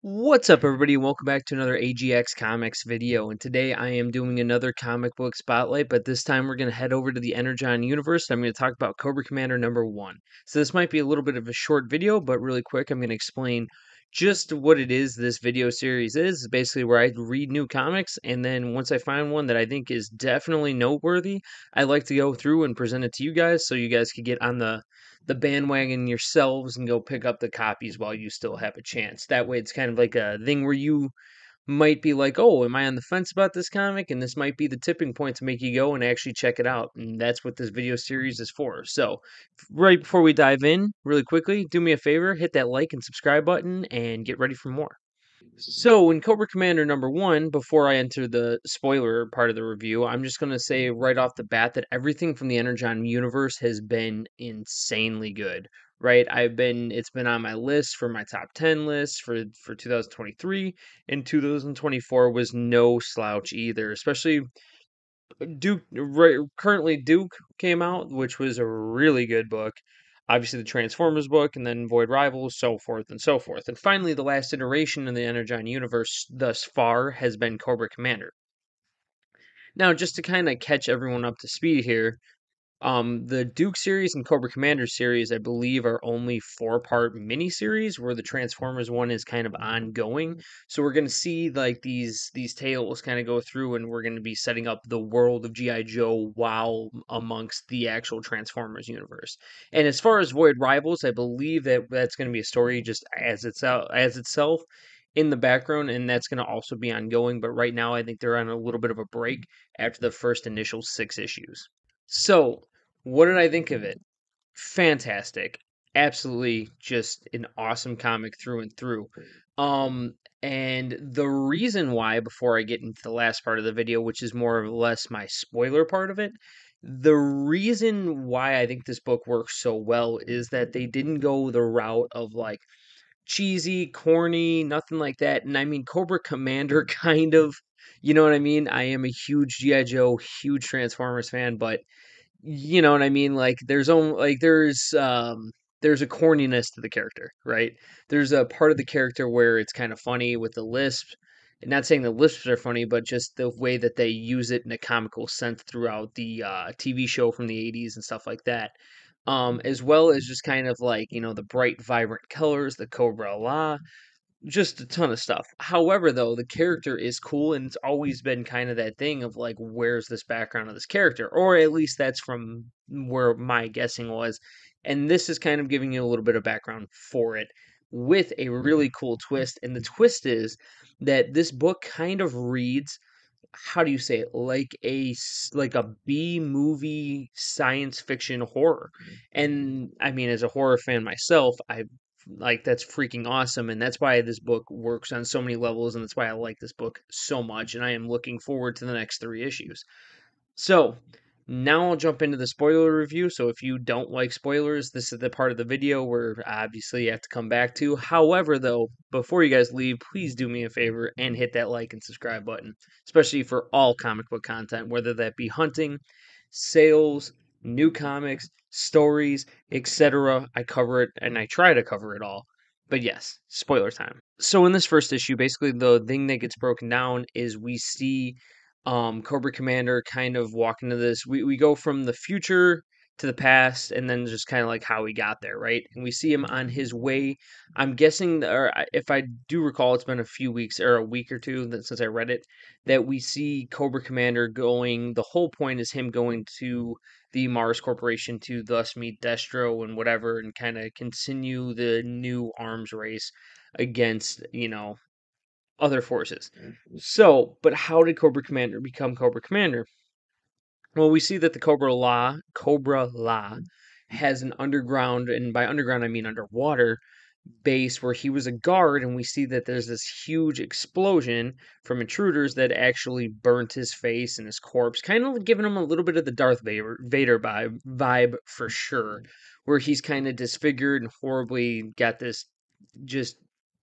What's up, everybody? Welcome back to another AGX Comics video. And today I am doing another comic book spotlight, but this time we're going to head over to the Energon universe. I'm going to talk about Cobra Commander number 1. So, this might be a little bit of a short video, but really quick, I'm going to explain just what it is this video series is. Basically, where I read new comics, and then once I find one that I think is definitely noteworthy, I like to go through and present it to you guys so you guys could get on the bandwagon yourselves and go pick up the copies while you still have a chance. That way, it's kind of like a thing where you might be like, oh, am I on the fence about this comic? And this might be the tipping point to make you go and actually check it out. And that's what this video series is for. So, right before we dive in, really quickly, do me a favor, hit that like and subscribe button and get ready for more. So, in Cobra Commander number 1, before I enter the spoiler part of the review, I'm just going to say right off the bat that everything from the Energon universe has been insanely good, right? It's been on my list for my top 10 list for 2023, and 2024 was no slouch either, especially Duke, right, currently Duke came out, which was a really good book. Obviously, the Transformers book, and then Void Rivals, so forth and so forth. And finally, the last iteration in the Energon universe thus far has been Cobra Commander. Now, just to kind of catch everyone up to speed here, the Duke series and Cobra Commander series, I believe, are only four-part miniseries, where the Transformers one is kind of ongoing. So we're gonna see like these tales kind of go through, and we're gonna be setting up the world of GI Joe while amongst the actual Transformers universe. And as far as Void Rivals, I believe that that's gonna be a story just as itself in the background, and that's gonna also be ongoing. But right now, I think they're on a little bit of a break after the first initial 6 issues. So, what did I think of it? Fantastic. Absolutely just an awesome comic through and through. And the reason why, before I get into the last part of the video, which is more or less my spoiler part of it, the reason why I think this book works so well is that they didn't go the route of like cheesy, corny, nothing like that. And I mean, Cobra Commander kind of, you know what I mean? I am a huge G.I. Joe, huge Transformers fan, but you know what I mean? Like there's a corniness to the character, right? There's a part of the character where it's kind of funny with the lisp. Not saying the lisps are funny, but just the way that they use it in a comical sense throughout the TV show from the 80s and stuff like that. As well as just kind of like, the bright, vibrant colors, the Cobra La, just a ton of stuff. However, though, the character is cool, and it's always been kind of that thing of like, where's this background of this character? Or at least that's from where my guessing was. And this is kind of giving you a little bit of background for it with a really cool twist. And the twist is that this book kind of reads, how do you say it, like like a B movie science fiction horror. And I mean, as a horror fan myself, I like that's freaking awesome, and that's why this book works on so many levels, and that's why I like this book so much, and I am looking forward to the next 3 issues. So, now I'll jump into the spoiler review. So, if you don't like spoilers, this is the part of the video where obviously you have to come back to. However, though, before you guys leave, please do me a favor and hit that like and subscribe button, especially for all comic book content, whether that be hunting, sales, new comics, stories, etc. I cover it and I try to cover it all. But yes, spoiler time. So in this first issue, basically the thing that gets broken down is we see Cobra Commander kind of walk into this. We go from the future to the past, and then just kind of like how he got there, right? And we see him on his way. I'm guessing, if I do recall, it's been a few weeks or a week or two since I read it, that we see Cobra Commander going. The whole point is him going to the Mars Corporation to thus meet Destro and whatever, and kind of continue the new arms race against, other forces. So, but how did Cobra Commander become Cobra Commander? Well, we see that the Cobra La has an underground, and by underground I mean underwater base where he was a guard, and we see that there's this huge explosion from intruders that actually burnt his face and his corpse, kind of giving him a little bit of the Darth Vader vibe for sure, where he's kind of disfigured and horribly got this just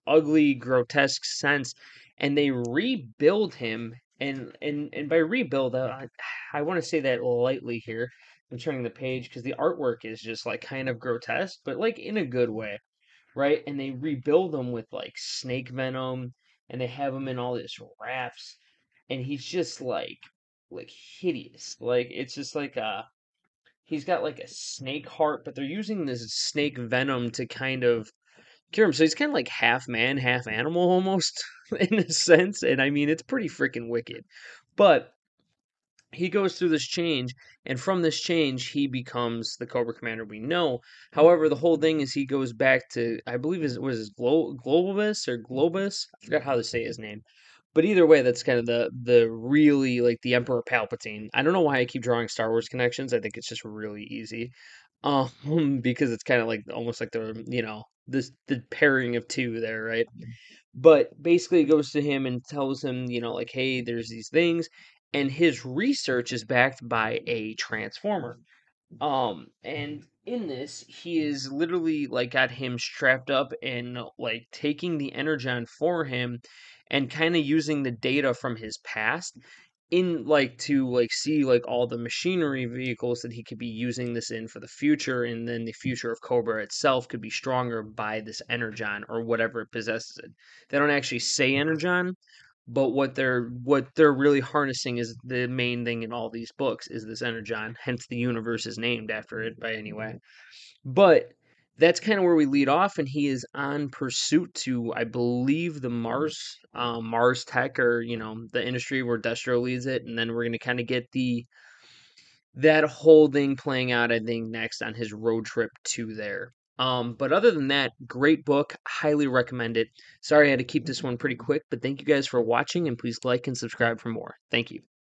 ugly, grotesque sense, and they rebuild him. And by rebuild, I want to say that lightly here. I'm turning the page because the artwork is just like kind of grotesque, but like in a good way. right? And they rebuild him with like snake venom, and they have him in all this wraps, and he's just like hideous. Like it's just like he's got like a snake heart, but they're using this snake venom to kind of cure him. So he's kind of like half man, half animal almost in a sense. And I mean, it's pretty freaking wicked. But he goes through this change, and from this change, he becomes the Cobra Commander we know. However, the whole thing is he goes back to, I believe, his Globus or Globus. I forgot how to say his name, but either way, that's kind of the really like the Emperor Palpatine. I don't know why I keep drawing Star Wars connections. I think it's just really easy, because it's kind of like almost like the pairing of two there, right? But basically, it goes to him and tells him, like, hey, there's these things, and his research is backed by a transformer. And in this, he is literally like got him strapped up and like taking the energon for him and kind of using the data from his past in like to like see like all the machinery vehicles that he could be using this in for the future, and then the future of Cobra itself could be stronger by this energon or whatever it possesses it. They don't actually say energon, but what they're really harnessing is the main thing in all these books is this energon, hence the universe is named after it by anyway. But that's kind of where we lead off, and he is on pursuit to, I believe, the Mars Tech, or the industry where Destro leads it, and then we're gonna kind of get the that whole thing playing out, I think, next on his road trip to there. But other than that, great book, highly recommend it. Sorry I had to keep this one pretty quick, but thank you guys for watching, and please like and subscribe for more. Thank you.